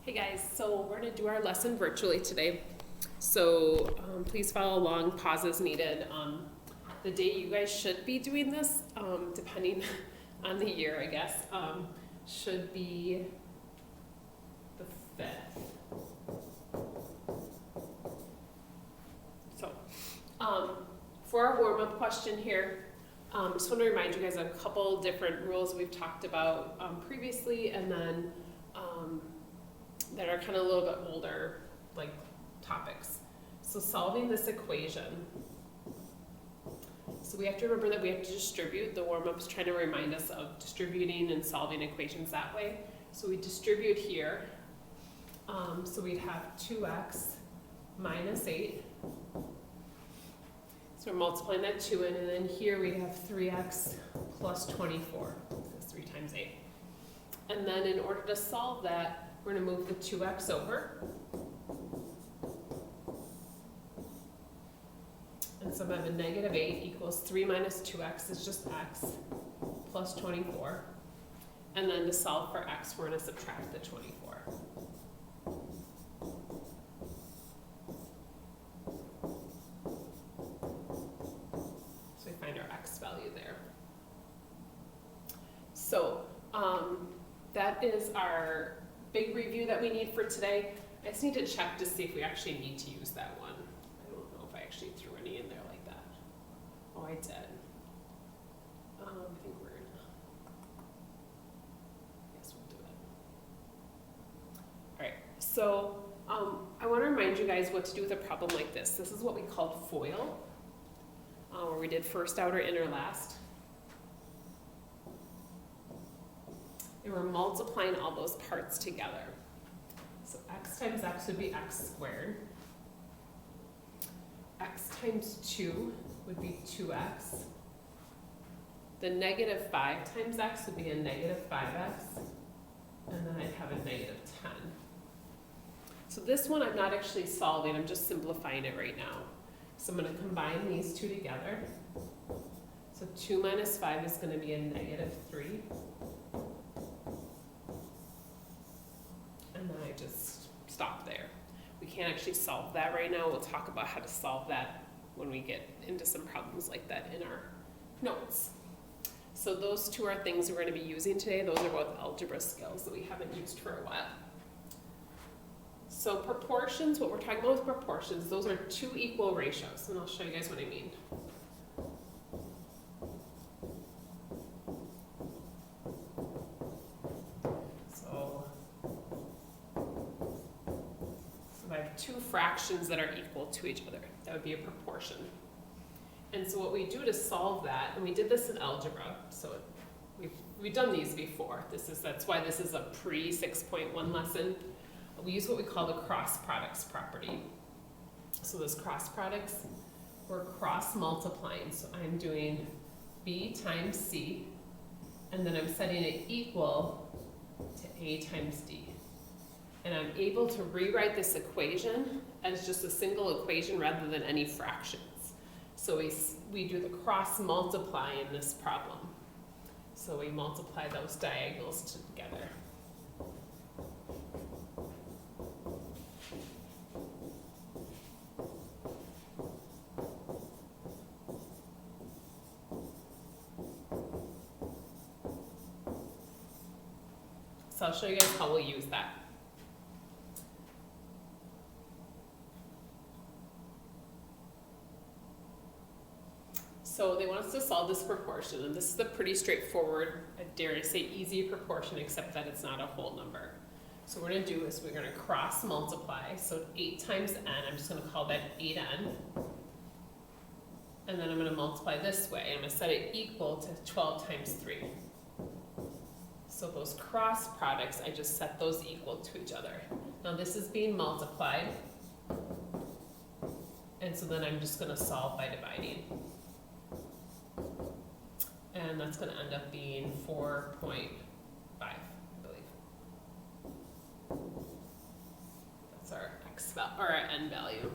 Hey guys, so we're going to do our lesson virtually today. So please follow along, pause as needed. The date you guys should be doing this, depending on the year, I guess, should be the 5th. So for our warm-up question here, just want to remind you guys of a couple different rules we've talked about previously, and then that are kind of a little bit older, like, topics. So solving this equation. So we have to remember that we have to distribute. The warm-up's trying to remind us of distributing and solving equations that way. So we distribute here. So we'd have 2x minus 8. So we're multiplying that 2 in, and then here we have 3x plus 24. That's 3 times 8. And then in order to solve that, we're going to move the 2x over. And so I have a negative 8 equals 3 minus 2x is just x plus 24. And then to solve for x, we're going to subtract the 24. So we find our x value there. So that is our big review that we need for today. I just need to check to see if we actually need to use that one. I don't know if I actually threw any in there like that. Oh, I did. I think we're in. Yes, we'll do it. All right, so I want to remind you guys what to do with a problem like this. This is what we called FOIL, where we did first, outer, inner, last. And we're multiplying all those parts together. So x times x would be x squared. X times 2 would be 2x. The negative 5 times x would be a negative 5x. And then I'd have a negative 10. So this one I'm not actually solving, I'm just simplifying it right now. So I'm going to combine these two together. So 2 minus 5 is going to be a negative 3. And then I just stop there. We can't actually solve that right now. We'll talk about how to solve that when we get into some problems like that in our notes. So those two are things we're going to be using today. Those are both algebra skills that we haven't used for a while. So proportions, what we're talking about with proportions, those are two equal ratios. And I'll show you guys what I mean. Two fractions that are equal to each other. That would be a proportion. And so what we do to solve that, and we did this in algebra, so we've done these before. That's why this is a pre-6.1 lesson. We use what we call the cross products property. So those cross products, we're cross multiplying. So I'm doing b times c, and then I'm setting it equal to a times d. And I'm able to rewrite this equation as just a single equation rather than any fractions. So we do the cross multiply in this problem. So we multiply those diagonals together. So I'll show you guys how we'll use that. So they want us to solve this proportion, and this is a pretty straightforward, I dare I say easy proportion, except that it's not a whole number. So what we're going to do is we're going to cross multiply. So 8 times n, I'm just going to call that 8n. And then I'm going to multiply this way. I'm going to set it equal to 12 times 3. So those cross products, I just set those equal to each other. Now this is being multiplied. And so then I'm just going to solve by dividing. And that's going to end up being 4.5, I believe. That's our x value, or our n value.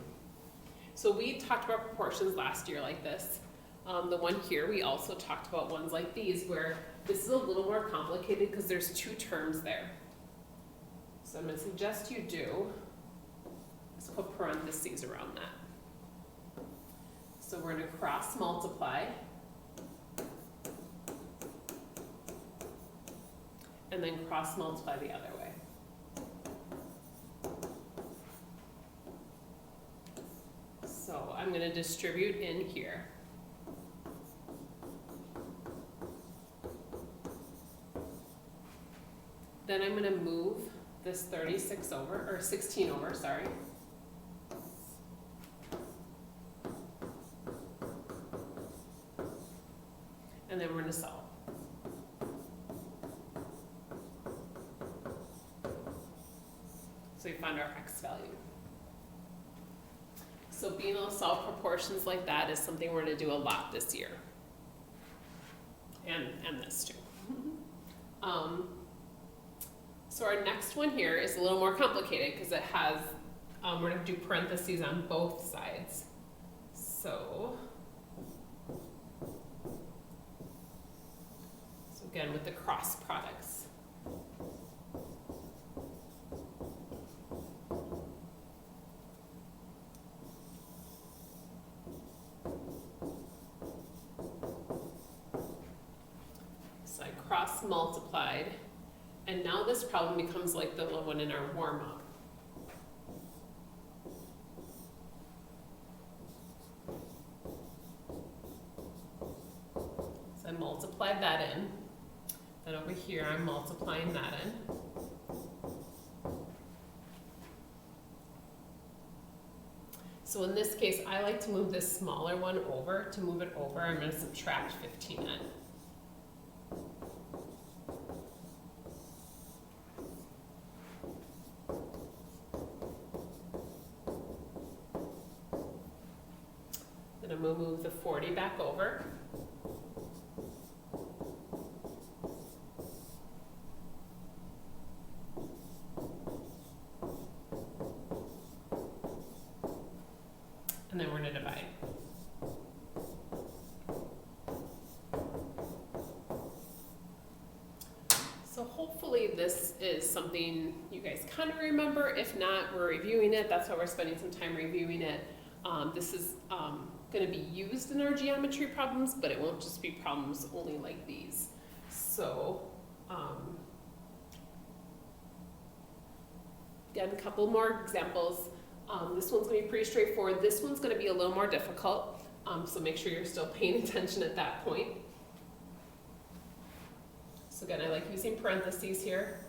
So we talked about proportions last year like this. The one here, we also talked about ones like these where this is a little more complicated because there's two terms there. So I'm going to suggest you do is put parentheses around that. So we're going to cross multiply. And then cross multiply the other way. So I'm going to distribute in here. Then I'm going to move this 36 over, or 16 over, sorry. And then we're going to solve. So we find our x value. So being able to solve proportions like that is something we're going to do a lot this year. And this too. So our next one here is a little more complicated because it has, we're going to do parentheses on both sides. So again with the cross products. So I cross multiplied, and now this problem becomes like the little one in our warm-up. So I multiplied that in. Then over here I'm multiplying that in. So in this case, I like to move this smaller one over. To move it over, I'm going to subtract 15 in. Then I'm going to move the 40 back over. And then we're going to divide. So hopefully this is something you guys kind of remember. If not, we're reviewing it. That's why we're spending some time reviewing it. This is going to be used in our geometry problems, but it won't just be problems only like these. So again, a couple more examples. This one's going to be pretty straightforward. This one's going to be a little more difficult, so make sure you're still paying attention at that point. So again, I like using parentheses here.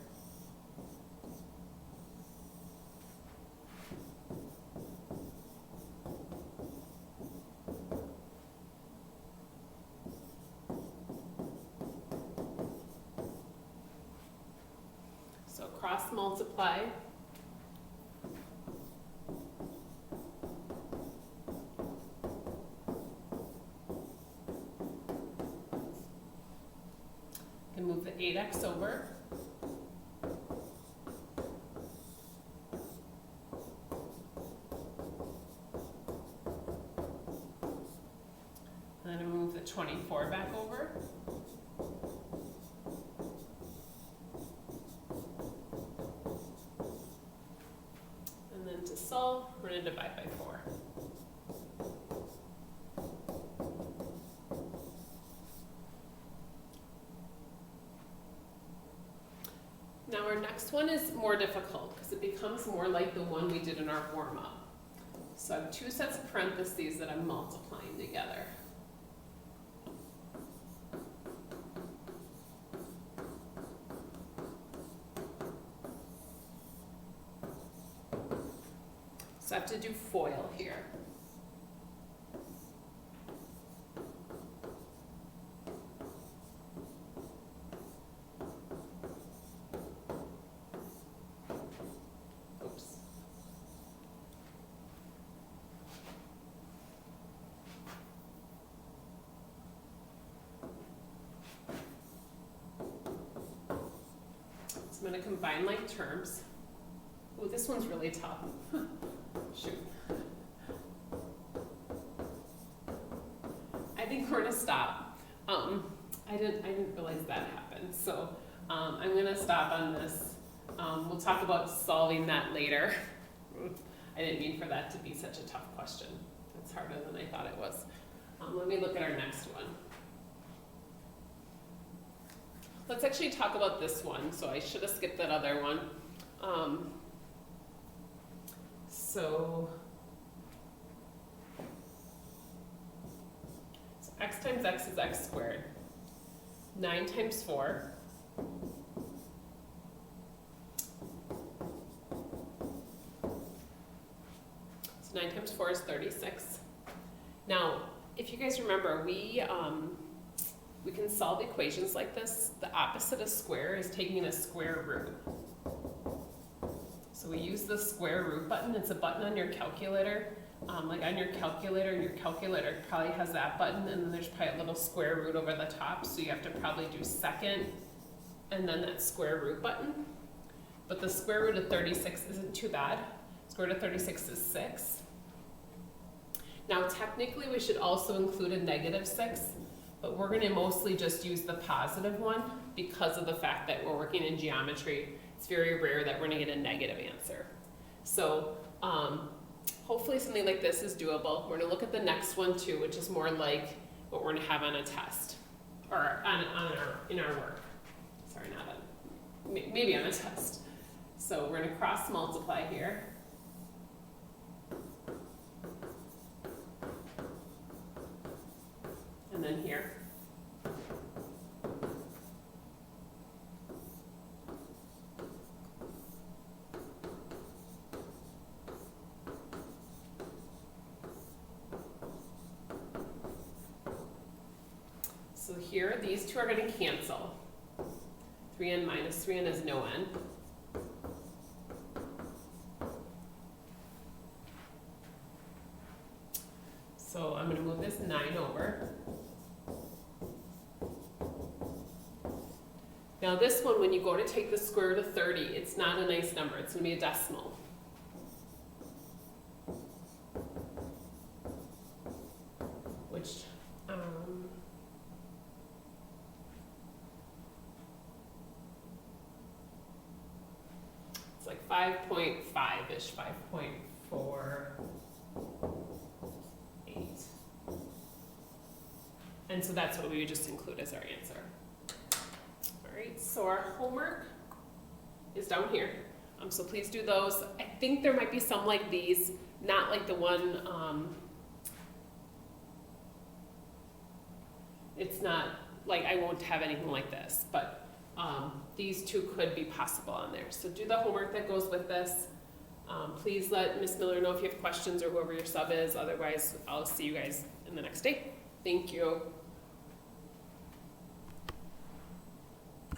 So cross multiply. And move the 8x over. And then I move the 24 back over. And then to solve, we're going to divide by 4. Now our next one is more difficult because it becomes more like the one we did in our warm-up. So I have two sets of parentheses that I'm multiplying together. So I have to do FOIL here. So I'm going to combine like terms. Oh, this one's really tough. Shoot. I think we're going to stop. I didn't realize that happened. So I'm going to stop on this. We'll talk about solving that later. I didn't mean for that to be such a tough question. That's harder than I thought it was. Let me look at our next one. Let's actually talk about this one. So I should have skipped that other one. So x times x is x squared. 9 times 4. So 9 times 4 is 36. Now, if you guys remember, we can solve equations like this. The opposite of square is taking a square root. So we use the square root button. It's a button on your calculator. Like on your calculator probably has that button, and then there's probably a little square root over the top, so you have to probably do second and then that square root button. But the square root of 36 isn't too bad. Square root of 36 is 6. Now technically we should also include a negative 6, but we're going to mostly just use the positive one because of the fact that we're working in geometry. It's very rare that we're going to get a negative answer. So hopefully something like this is doable. We're going to look at the next one too, which is more like what we're going to have on a test, or in our work. Sorry, not on, maybe on a test. So we're going to cross multiply here. And then here. So here, these two are going to cancel. 3n minus 3n is no n. So I'm going to move this 9 over. Now this one, when you go to take the square root of 30, it's not a nice number. It's going to be a decimal. Which, it's like 5.5-ish, 5.48. And so that's what we would just include as our answer. All right, so our homework is down here. So please do those. I think there might be some like these, not like the one, it's not, like I won't have anything like this, but these two could be possible on there. So do the homework that goes with this. Please let Ms. Miller know if you have questions or whoever your sub is. Otherwise, I'll see you guys in the next day. Thank you.